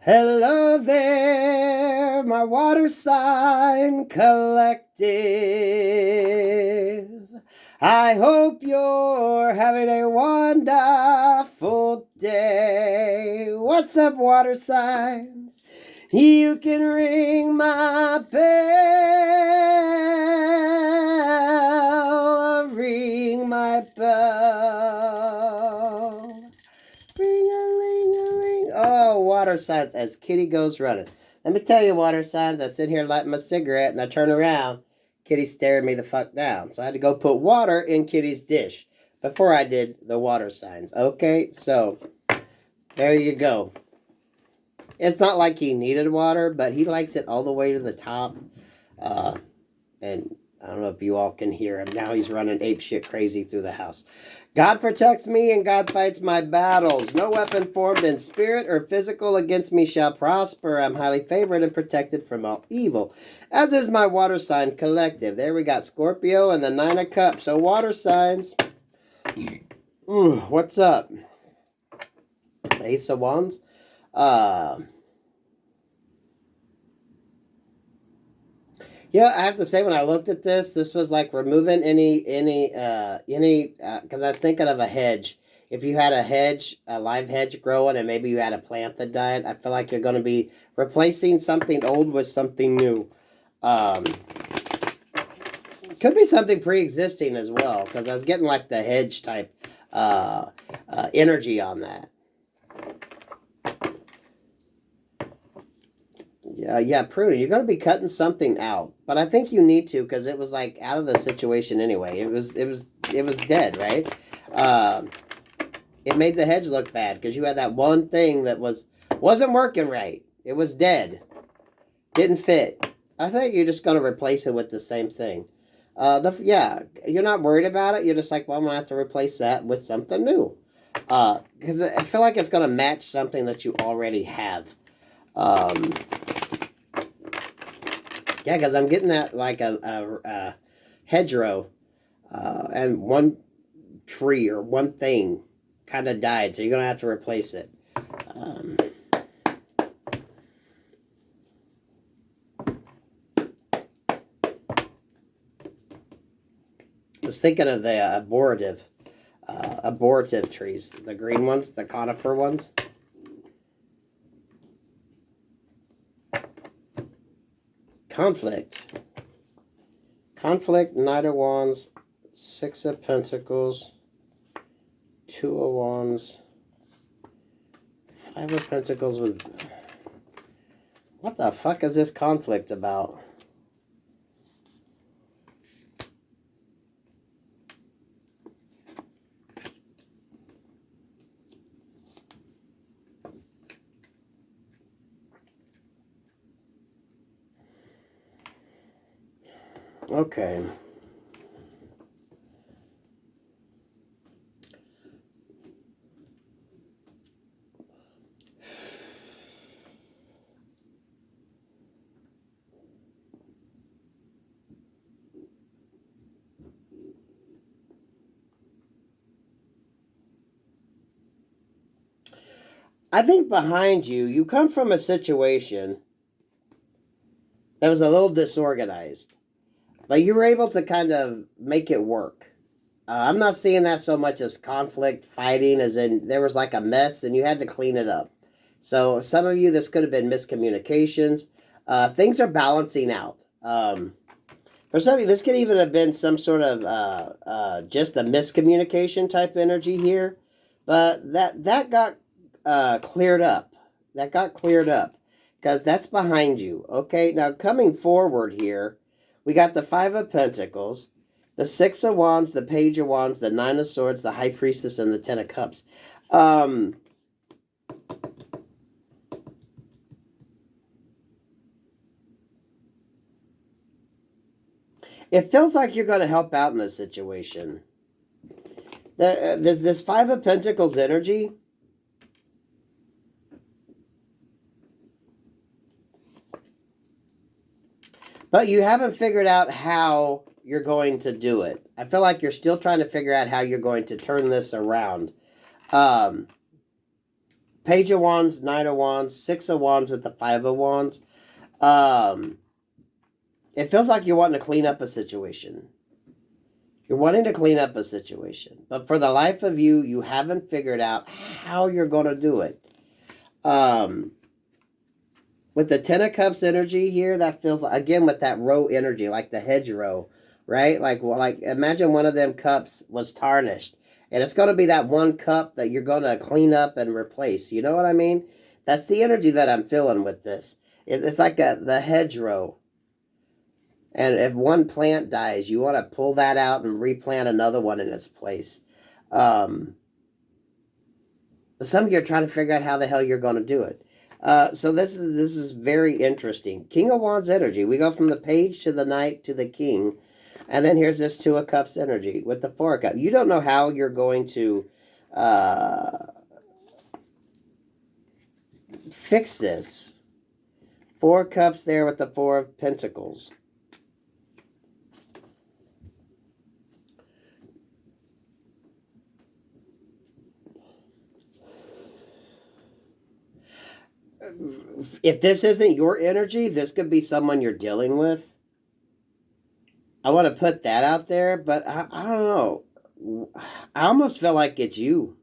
Hello there, my water sign collective. I hope you're having a wonderful day. What's up, water signs? You can ring my bell, ring my bell. Ring-a-ling-a-ling. Oh, water signs as Kitty goes running. Let me tell you, water signs, I sit here lighting my cigarette and I turn around. Kitty's staring me the fuck down. So I had to go put water in Kitty's dish before I did the water signs. Okay, so there you go. It's not like he needed water, but he likes it all the way to the top. And I don't know if you all can hear him. Now he's running apeshit crazy through the house. God protects me and God fights my battles. No weapon formed in spirit or physical against me shall prosper. I'm highly favored and protected from all evil, as is my water sign collective. There we got Scorpio and the 9 of Cups. So water signs, what's up? Ace of Wands. Yeah, I have to say, when I looked at this was like removing any, because I was thinking of a hedge. If you had a live hedge growing, and maybe you had a plant that died, I feel like you're going to be replacing something old with something new. Could be something pre-existing as well, because I was getting like the hedge type energy on that. Yeah, pruning. You're going to be cutting something out, but I think you need to, because it was like out of the situation anyway. It was dead, right? It made the hedge look bad because you had that one thing that wasn't working right. It was dead, didn't fit. I think you're just going to replace it with the same thing. You're not worried about it. You're just like, well, I'm going to have to replace that with something new, because I feel like it's going to match something that you already have. Yeah, because I'm getting that like a hedgerow, and one tree or one thing kind of died, so you're going to have to replace it. I was thinking of the abortive trees, the green ones, the conifer ones. Conflict, 9 of Wands, 6 of Pentacles, 2 of Wands, 5 of Pentacles with... What the fuck is this conflict about? Okay. I think behind you, you come from a situation that was a little disorganized, but you were able to kind of make it work. I'm not seeing that so much as conflict, fighting, as in there was like a mess and you had to clean it up. So some of you, this could have been miscommunications. Things are balancing out. For some of you, this could even have been some sort of just a miscommunication type energy here. But that got cleared up. That got cleared up because that's behind you. Okay, now coming forward here, we got the 5 of Pentacles, the 6 of Wands, the Page of Wands, the 9 of Swords, the High Priestess, and the 10 of Cups. It feels like you're going to help out in this situation. There's this 5 of Pentacles energy. But you haven't figured out how you're going to do it. I feel like you're still trying to figure out how you're going to turn this around. Page of Wands, Knight of Wands, Six of Wands with the Five of Wands. It feels like you're wanting to clean up a situation. You're wanting to clean up a situation. But for the life of you, you haven't figured out how you're going to do it. With the Ten of Cups energy here, that feels, again, with that row energy, like the hedgerow, right? Like imagine one of them cups was tarnished. And it's going to be that one cup that you're going to clean up and replace. You know what I mean? That's the energy that I'm feeling with this. It's like the hedgerow. And if one plant dies, you want to pull that out and replant another one in its place. Some of you are trying to figure out how the hell you're going to do it. So this is very interesting. King of Wands energy. We go from the page to the Knight to the King. And then here's this Two of Cups energy with the Four of Cups. You don't know how you're going to fix this. Four Cups there with the Four of Pentacles. If this isn't your energy, this could be someone you're dealing with. I want to put that out there, but I don't know. I almost feel like it's you.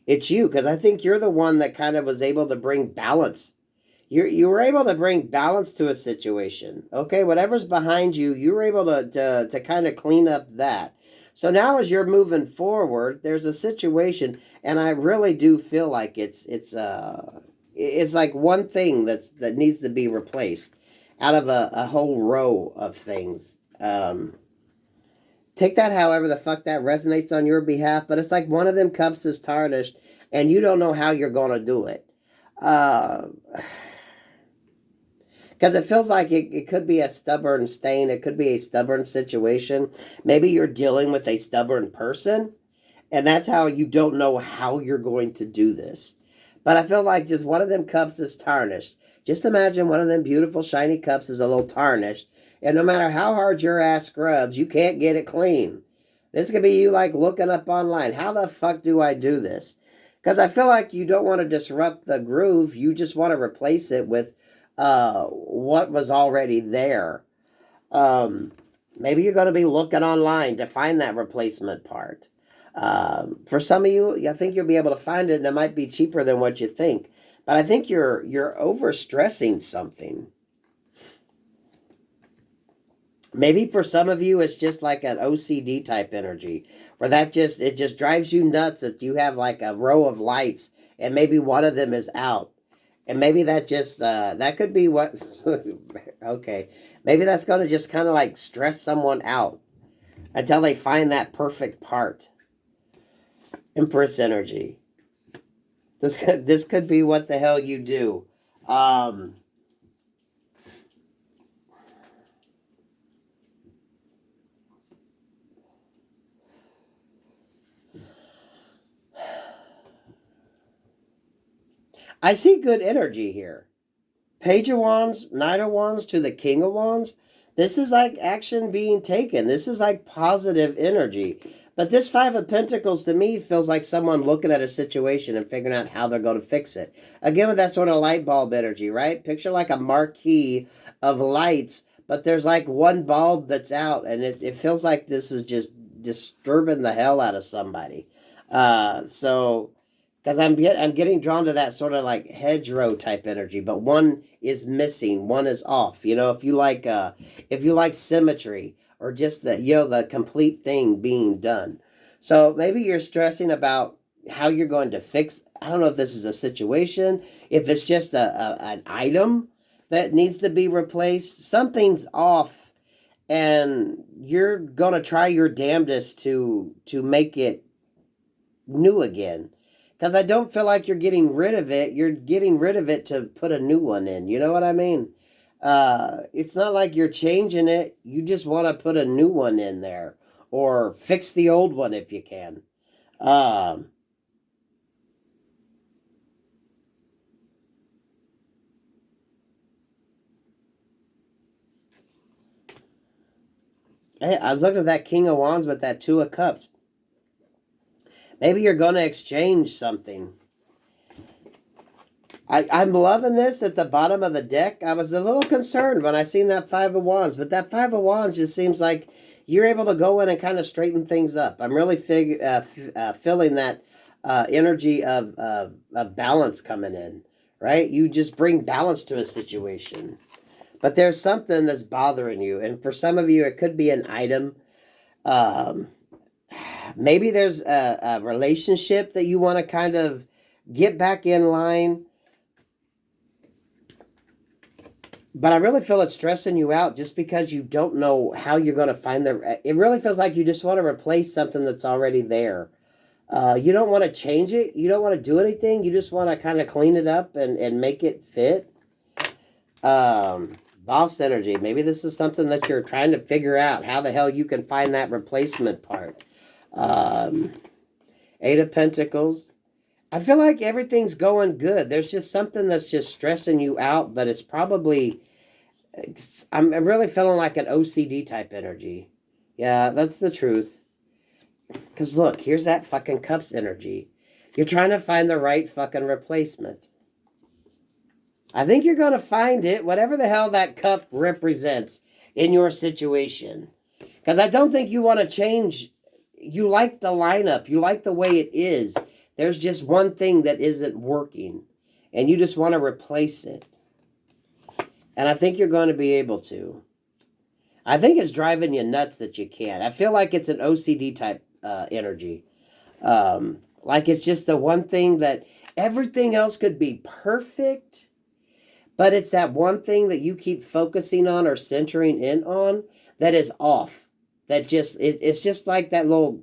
It's you, because I think you're the one that kind of was able to bring balance. You were able to bring balance to a situation. Okay, whatever's behind you, you were able to kind of clean up that. So now as you're moving forward, there's a situation, and I really do feel like it's like one thing that needs to be replaced out of a whole row of things. Take that however the fuck that resonates on your behalf, but it's like one of them cups is tarnished, and you don't know how you're going to do it. Because it feels like it could be a stubborn stain. It could be a stubborn situation. Maybe you're dealing with a stubborn person, and that's how you don't know how you're going to do this. But I feel like just one of them cups is tarnished. Just imagine one of them beautiful, shiny cups is a little tarnished, and no matter how hard your ass scrubs, you can't get it clean. This could be you like looking up online. How the fuck do I do this? Because I feel like you don't want to disrupt the groove. You just want to replace it with what was already there. Maybe you're going to be looking online to find that replacement part. For some of you, I think you'll be able to find it, and it might be cheaper than what you think. But I think you're overstressing something. Maybe for some of you, it's just like an OCD type energy, where it just drives you nuts that you have like a row of lights, and maybe one of them is out. And maybe that just, that could be what, okay. Maybe that's going to just kind of like stress someone out until they find that perfect part. Empress Energy. This could be what the hell you do. I see good energy here. Page of Wands, Knight of Wands to the King of Wands. This is like action being taken. This is like positive energy. But this Five of Pentacles to me feels like someone looking at a situation and figuring out how they're going to fix it. Again, with that sort of light bulb energy, right? Picture like a marquee of lights, but there's like one bulb that's out, and it feels like this is just disturbing the hell out of somebody. Because I'm getting drawn to that sort of like hedgerow type energy, but one is missing, one is off. You know, if you like symmetry, or just the complete thing being done. So maybe you're stressing about how you're going to fix. I don't know if this is a situation, if it's just an item that needs to be replaced. Something's off, and you're gonna try your damnedest to make it new again. Because I don't feel like you're getting rid of it. You're getting rid of it to put a new one in. You know what I mean? It's not like you're changing it. You just want to put a new one in there. Or fix the old one if you can. I was looking at that King of Wands with that Two of Cups. Maybe you're going to exchange something. I'm loving this at the bottom of the deck. I was a little concerned when I seen that Five of Wands, but that Five of Wands just seems like you're able to go in and kind of straighten things up. I'm really feeling that energy of balance coming in, right? You just bring balance to a situation. But there's something that's bothering you. And for some of you, it could be an item. Maybe there's a relationship that you want to kind of get back in line. But I really feel it's stressing you out just because you don't know how you're going to find the... It really feels like you just want to replace something that's already there. You don't want to change it. You don't want to do anything. You just want to kind of clean it up and make it fit. Boss energy. Maybe this is something that you're trying to figure out. How the hell you can find that replacement part. Eight of Pentacles. I feel like everything's going good. There's just something that's just stressing you out, but it's probably... I'm really feeling like an OCD type energy. Yeah, that's the truth. Because look, here's that fucking Cups energy. You're trying to find the right fucking replacement. I think you're going to find it, whatever the hell that cup represents in your situation. Because I don't think you want to change. You like the lineup. You like the way it is. There's just one thing that isn't working. And you just want to replace it. And I think you're going to be able to. I think it's driving you nuts that you can't. I feel like it's an OCD type energy. Like it's just the one thing that everything else could be perfect. But it's that one thing that you keep focusing on or centering in on that is off. That just, it's just like that little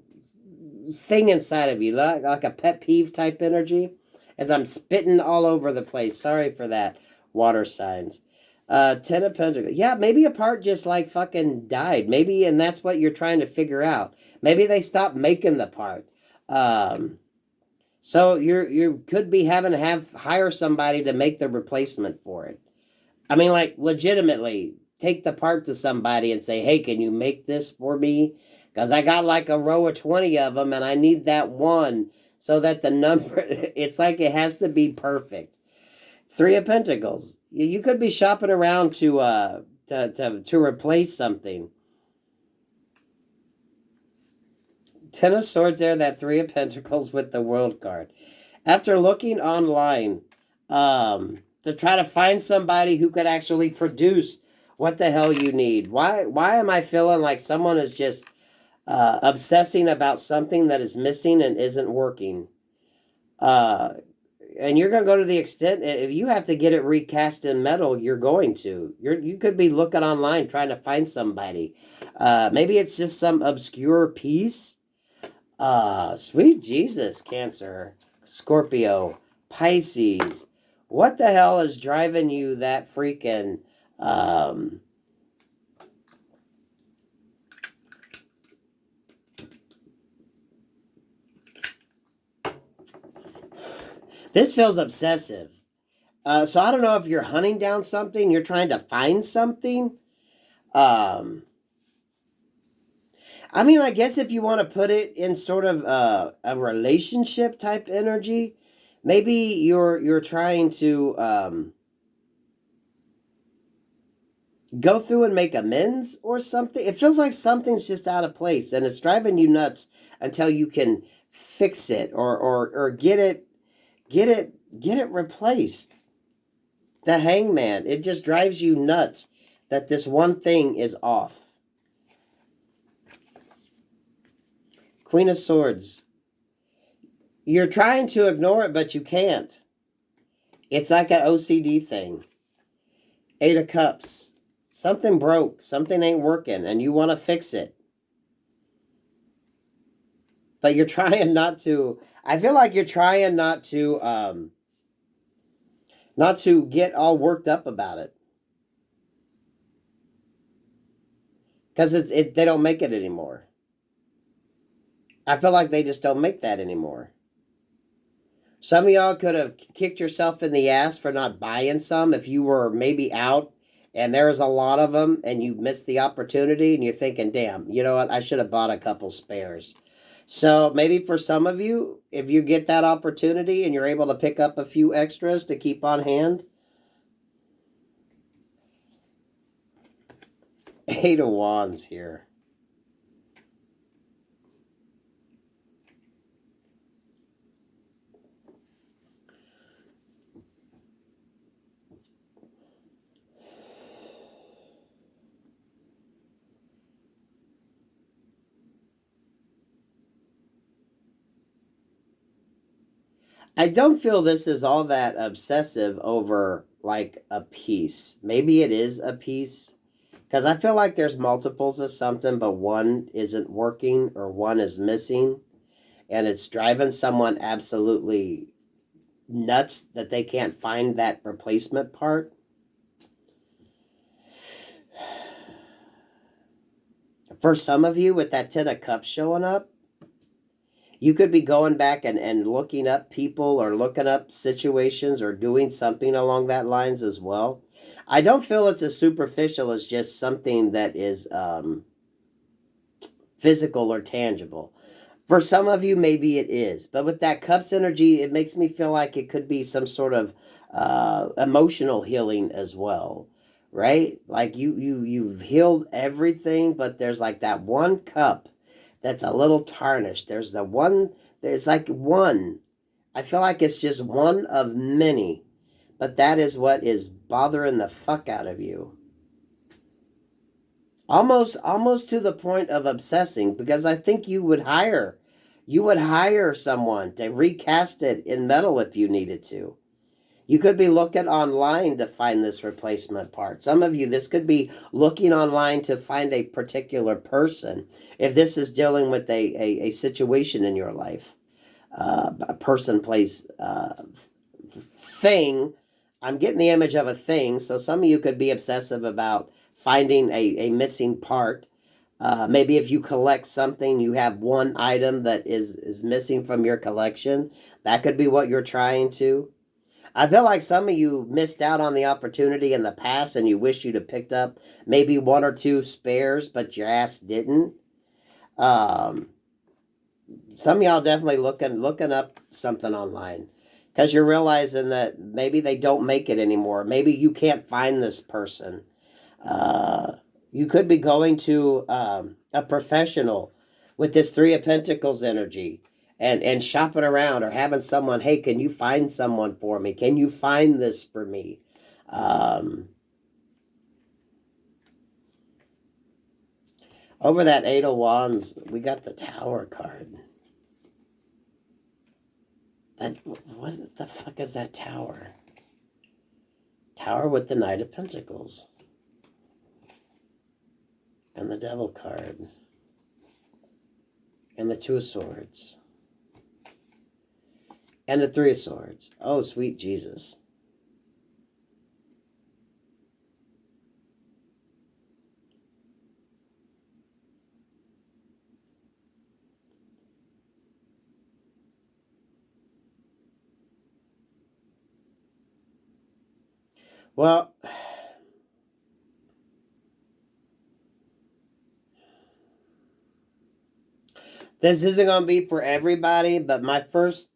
thing inside of you, like a pet peeve type energy. As I'm spitting all over the place. Sorry for that, water signs. Ten of Pentacles. Yeah, maybe a part just like fucking died. Maybe, and that's what you're trying to figure out. Maybe they stopped making the part. So you could be having to hire somebody to make the replacement for it. I mean, like, legitimately, take the part to somebody and say, hey, can you make this for me? Because I got like a row of 20 of them, and I need that one so that the number, it's like it has to be perfect. Three of Pentacles. You could be shopping around to replace something. Ten of Swords there, that Three of Pentacles with the World card. After looking online to try to find somebody who could actually produce what the hell you need. Why am I feeling like someone is just obsessing about something that is missing and isn't working? And you're going to go to the extent, if you have to get it recast in metal, you're going to. You could be looking online trying to find somebody. Maybe it's just some obscure piece. Sweet Jesus, Cancer, Scorpio, Pisces. What the hell is driving you that freaking... This feels obsessive. So I don't know if you're hunting down something, you're trying to find something. I mean, I guess if you want to put it in sort of a relationship type energy, maybe you're trying to go through and make amends or something. It feels like something's just out of place, and it's driving you nuts until you can fix it or get it replaced. The Hangman, it just drives you nuts that this one thing is off. Queen of Swords. You're trying to ignore it, but you can't. It's like an OCD thing. Eight of Cups. Something broke. Something ain't working, and you want to fix it. But you're trying not to... I feel like you're trying not to get all worked up about it. Because they don't make it anymore. I feel like they just don't make that anymore. Some of y'all could have kicked yourself in the ass for not buying some if you were maybe out and there's a lot of them and you missed the opportunity and you're thinking, damn, you know what, I should have bought a couple spares. So maybe for some of you, if you get that opportunity and you're able to pick up a few extras to keep on hand. 8 of Wands here. I don't feel this is all that obsessive over like a piece. Maybe it is a piece. Because I feel like there's multiples of something, but one isn't working or one is missing. And it's driving someone absolutely nuts that they can't find that replacement part. For some of you, with that 10 of Cups showing up, you could be going back and looking up people or looking up situations or doing something along that lines as well. I don't feel it's as superficial as just something that is physical or tangible. For some of you, maybe it is. But with that Cups energy, it makes me feel like it could be some sort of emotional healing as well. Right? Like you've healed everything, but there's like that one cup that's a little tarnished. There's like one. I feel like it's just one of many. But that is what is bothering the fuck out of you. Almost to the point of obsessing, because I think you would hire someone to recast it in metal if you needed to. You could be looking online to find this replacement part. Some of you, this could be looking online to find a particular person. If this is dealing with a situation in your life, a person, place, thing. I'm getting the image of a thing. So some of you could be obsessive about finding a missing part. Maybe if you collect something, you have one item that is missing from your collection. That could be what you're trying to. I feel like some of you missed out on the opportunity in the past and you wish you'd have picked up maybe one or two spares, but your ass didn't. Some of y'all definitely looking up something online because you're realizing that maybe they don't make it anymore. Maybe you can't find this person. You could be going to a professional with this 3 of Pentacles energy and shopping around or having someone, hey, can you find someone for me? Can you find this for me? Over that 8 of Wands, we got the Tower card. What the fuck is that Tower? Tower with the Knight of Pentacles. And the Devil card. And the 2 of Swords. And the 3 of Swords. Oh, sweet Jesus. Well, this isn't going to be for everybody, but my first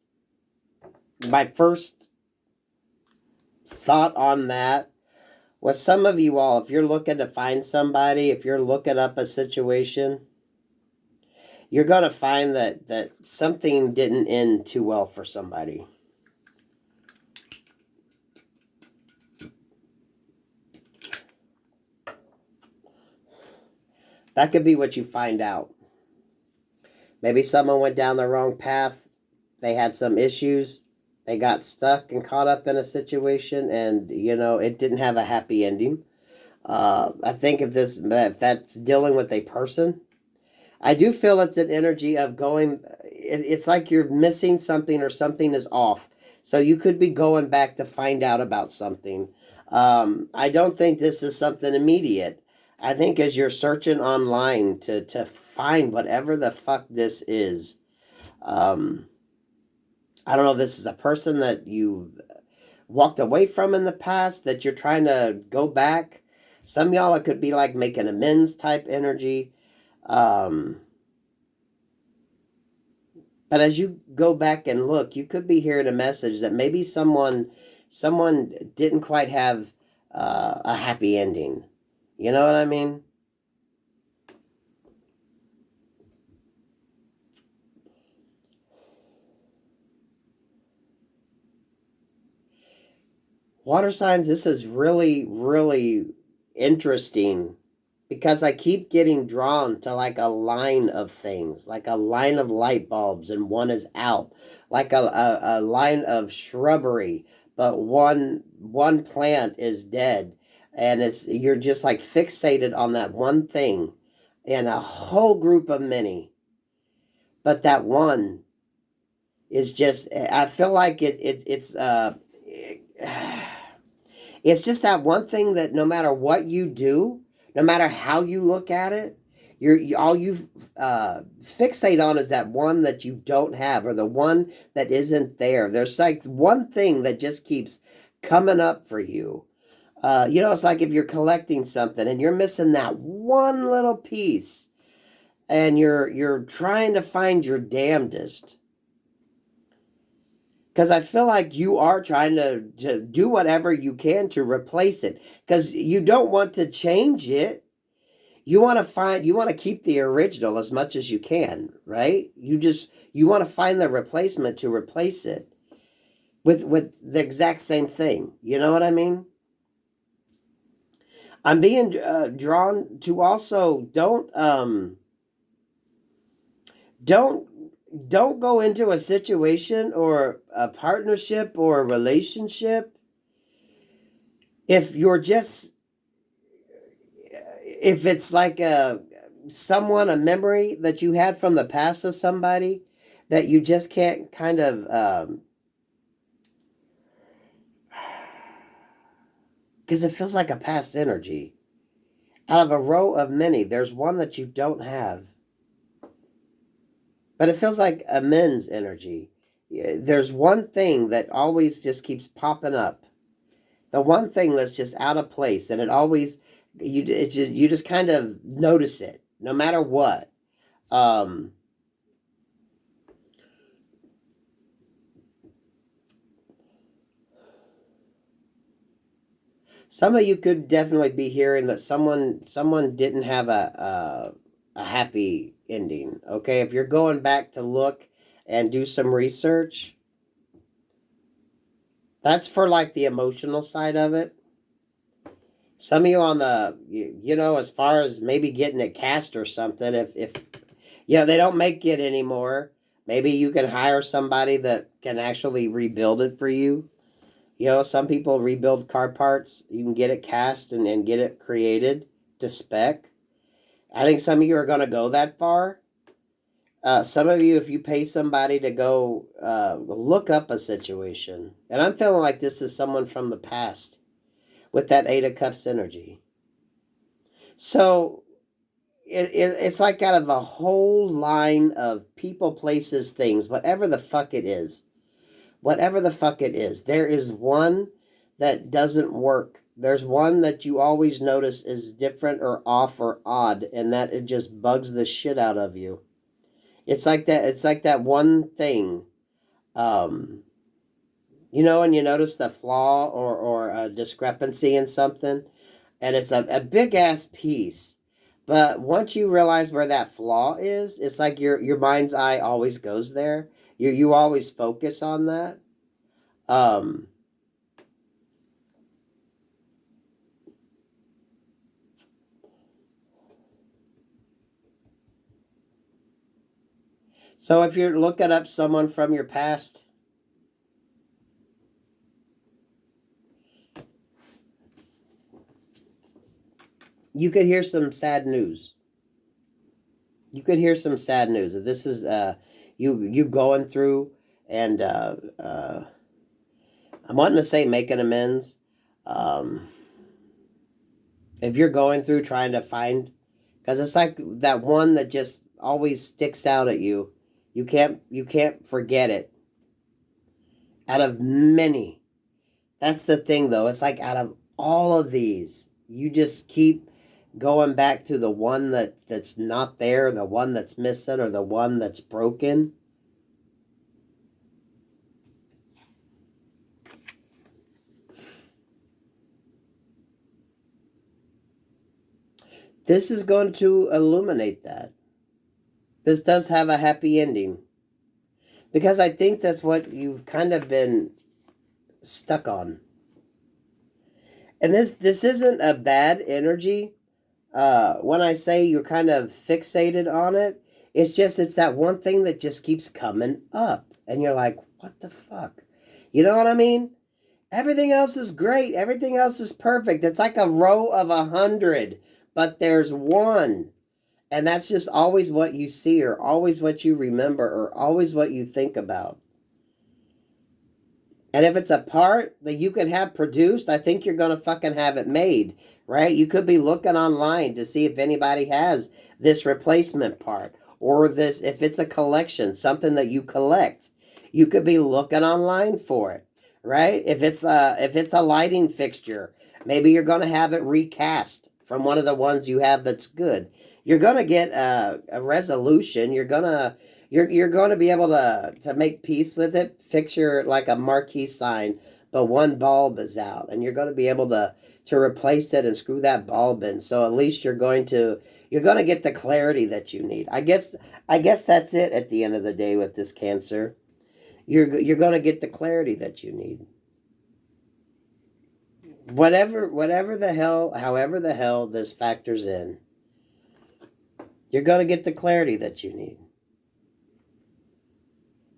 thought on that was some of you all, if you're looking to find somebody, if you're looking up a situation, you're going to find that something didn't end too well for somebody. That could be what you find out. Maybe someone went down the wrong path. They had some issues. They got stuck and caught up in a situation, and, it didn't have a happy ending. I think if that's dealing with a person, I do feel it's an energy of going, it's like you're missing something or something is off. So you could be going back to find out about something. I don't think this is something immediate. I think as you're searching online to find whatever the fuck this is, I don't know if this is a person that you walked away from in the past that you're trying to go back. Some of y'all, it could be like making amends type energy. But as you go back and look, you could be hearing a message that maybe someone didn't quite have a happy ending. You know what I mean? Water signs, this is really, really interesting because I keep getting drawn to like a line of things, like a line of light bulbs and one is out, like a line of shrubbery, but one plant is dead, and you're just like fixated on that one thing in a whole group of many, but that one is just, I feel like it's just that one thing that no matter what you do, no matter how you look at it, all you fixate on is that one that you don't have, or the one that isn't there. There's like one thing that just keeps coming up for you. It's like if you're collecting something and you're missing that one little piece, and you're trying to find your damnedest. Because I feel like you are trying to do whatever you can to replace it. Because you don't want to change it. You want to keep the original as much as you can, right? You want to find the replacement to replace it with the exact same thing. You know what I mean? I'm being drawn to also don't go into a situation or a partnership or a relationship if it's like a memory that you had from the past of somebody that you just can't kind of, because it feels like a past energy. Out of a row of many, there's one that you don't have. But it feels like a men's energy. There's one thing that always just keeps popping up. The one thing that's just out of place, and you just kind of notice it, no matter what. Some of you could definitely be hearing that someone didn't have a happy ending. Okay, if you're going back to look and do some research, that's for like the emotional side of it. Some of you on the, as far as maybe getting it cast or something, if they don't make it anymore, maybe you can hire somebody that can actually rebuild it for you. Some people rebuild car parts. You can get it cast and get it created to spec. I think some of you are going to go that far. Some of you, if you pay somebody to go look up a situation, and I'm feeling like this is someone from the past with that Eight of Cups energy. So it's like out of a whole line of people, places, things, whatever the fuck it is, there is one that doesn't work. There's one that you always notice is different or off or odd, and that it just bugs the shit out of you. It's like that one thing, and you notice the flaw or a discrepancy in something, and it's a big ass piece. But once you realize where that flaw is, it's like your mind's eye always goes there. You always focus on that. So if you're looking up someone from your past, you could hear some sad news. This is you going through, and I'm wanting to say making amends. If you're going through trying to find, because it's like that one that just always sticks out at you. You can't forget it. Out of many. That's the thing, though. It's like out of all of these, you just keep going back to the one that's not there, the one that's missing, or the one that's broken. This is going to illuminate that. This does have a happy ending. Because I think that's what you've kind of been stuck on. And this isn't a bad energy. When I say you're kind of fixated on it, it's that one thing that just keeps coming up. And you're like, what the fuck? You know what I mean? Everything else is great. Everything else is perfect. It's like a row of 100, but there's one. And that's just always what you see, or always what you remember, or always what you think about. And if it's a part that you can have produced, I think you're going to fucking have it made, right? You could be looking online to see if anybody has this replacement part, or this, if it's a collection, something that you collect. You could be looking online for it, right? If it's a lighting fixture, maybe you're going to have it recast from one of the ones you have that's good. You're going to get a resolution. You're going to be able to make peace with it. Picture like a marquee sign, but one bulb is out, and you're going to be able to replace it and screw that bulb in. So at least you're going to get the clarity that you need. I guess that's it at the end of the day with this Cancer. You're going to get the clarity that you need. Whatever the hell, however the hell this factors in, you're going to get the clarity that you need.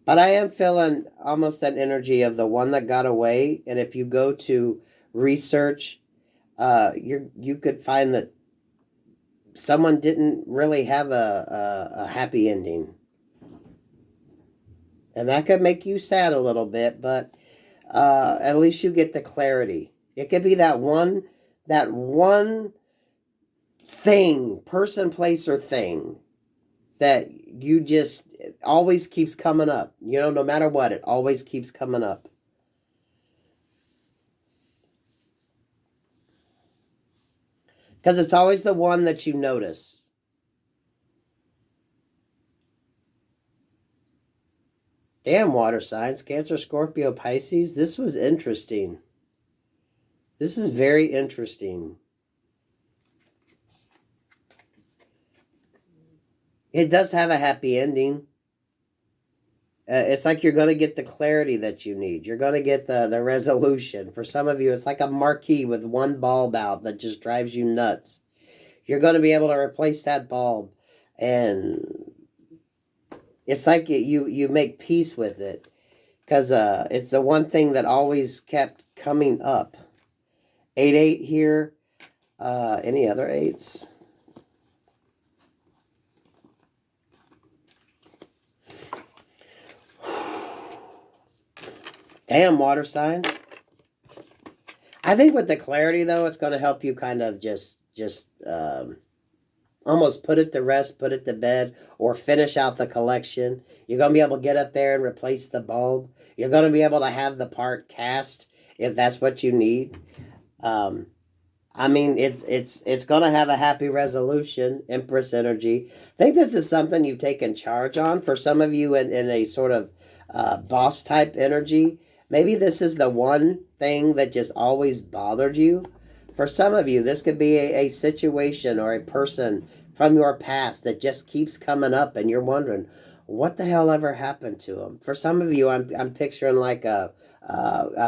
But I am feeling almost that energy of the one that got away. And if you go to research, you could find that someone didn't really have a happy ending. And that could make you sad a little bit, but at least you get the clarity. It could be that one thing, person, place, or thing that you just always keeps coming up. You know, no matter what, it always keeps coming up. Because it's always the one that you notice. Damn, water signs, Cancer, Scorpio, Pisces. This was interesting. This is very interesting. It does have a happy ending. It's like you're going to get the clarity that you need. You're going to get the resolution. For some of you, it's like a marquee with one bulb out that just drives you nuts. You're going to be able to replace that bulb. And it's like you make peace with it. Because it's the one thing that always kept coming up. 8-8 here. Any other 8s? Damn, water signs. I think with the clarity, though, it's going to help you kind of just almost put it to rest, put it to bed, or finish out the collection. You're going to be able to get up there and replace the bulb. You're going to be able to have the part cast if that's what you need. I mean, it's going to have a happy resolution, Empress Energy. I think this is something you've taken charge on. For some of you in a sort of boss type energy, maybe this is the one thing that just always bothered you. For some of you, this could be a situation or a person from your past that just keeps coming up, and you're wondering, what the hell ever happened to them? For some of you, I'm picturing like a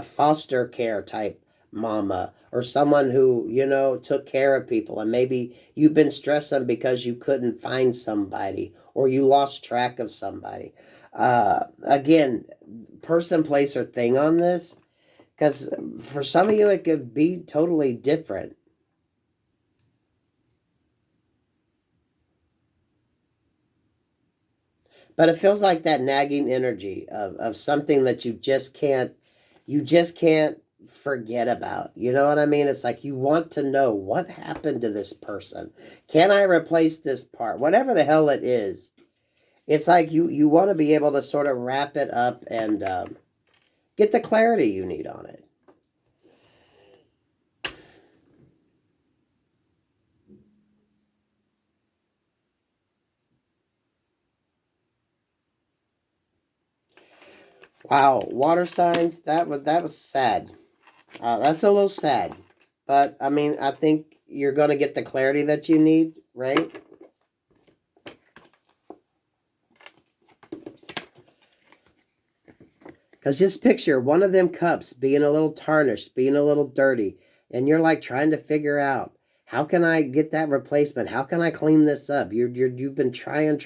foster care type mama, or someone who, you know, took care of people, and maybe you've been stressing because you couldn't find somebody, or you lost track of somebody. Again, person, place, or thing on this, because for some of you, it could be totally different. But it feels like that nagging energy of something that you just can't forget about. You know what I mean? It's like you want to know what happened to this person. Can I replace this part? Whatever the hell it is. It's like you want to be able to sort of wrap it up and get the clarity you need on it. Wow, water signs, that was sad. That's a little sad. But I mean, I think you're going to get the clarity that you need, right? Because just picture one of them cups being a little tarnished, being a little dirty, and you're like trying to figure out, how can I get that replacement? How can I clean this up? You've been trying.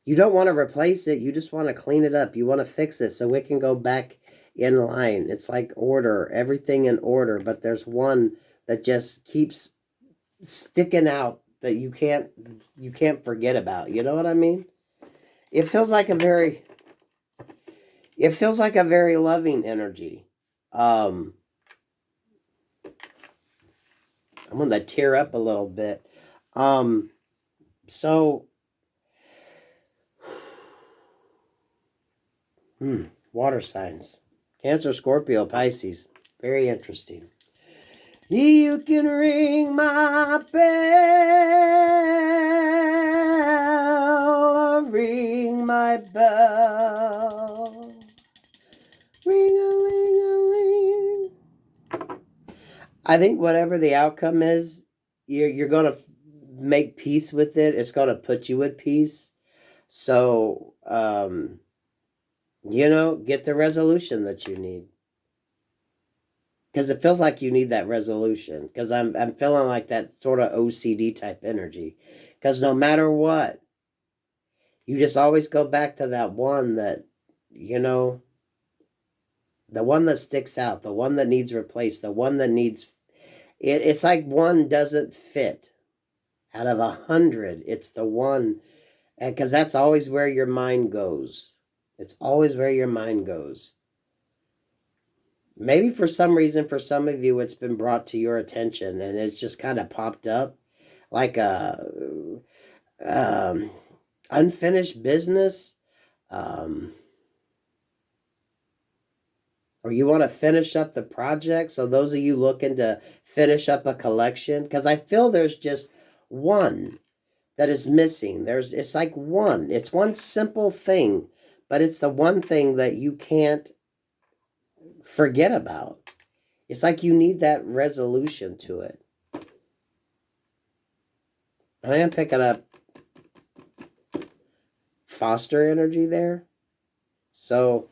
You don't want to replace it. You just want to clean it up. You want to fix it so it can go back in line. It's like order, everything in order. But there's one that just keeps sticking out that you can't forget about. You know what I mean? It feels like a very loving energy. I'm going to tear up a little bit. So water signs. Cancer, Scorpio, Pisces. Very interesting. You can ring my bell, ring my bell, ring-a-ling-a-ling. I think whatever the outcome is, you're going to make peace with it. It's going to put you at peace. So, get the resolution that you need. Because it feels like you need that resolution. Because I'm feeling like that sort of OCD type energy. Because no matter what, you just always go back to that one that, the one that sticks out, the one that needs replaced, the one that needs... It's like one doesn't fit. Out of 100, it's the one... Because that's always where your mind goes. It's always where your mind goes. Maybe for some reason, for some of you, it's been brought to your attention and it's just kind of popped up like a unfinished business, or you want to finish up the project. So those of you looking to finish up a collection, because I feel there's just one that is missing. It's like one. It's one simple thing, but it's the one thing that you can't forget about. It's like you need that resolution to it. I am picking up foster energy there. So,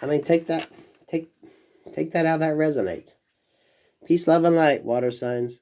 take that out that resonates. Peace, love, and light, water signs.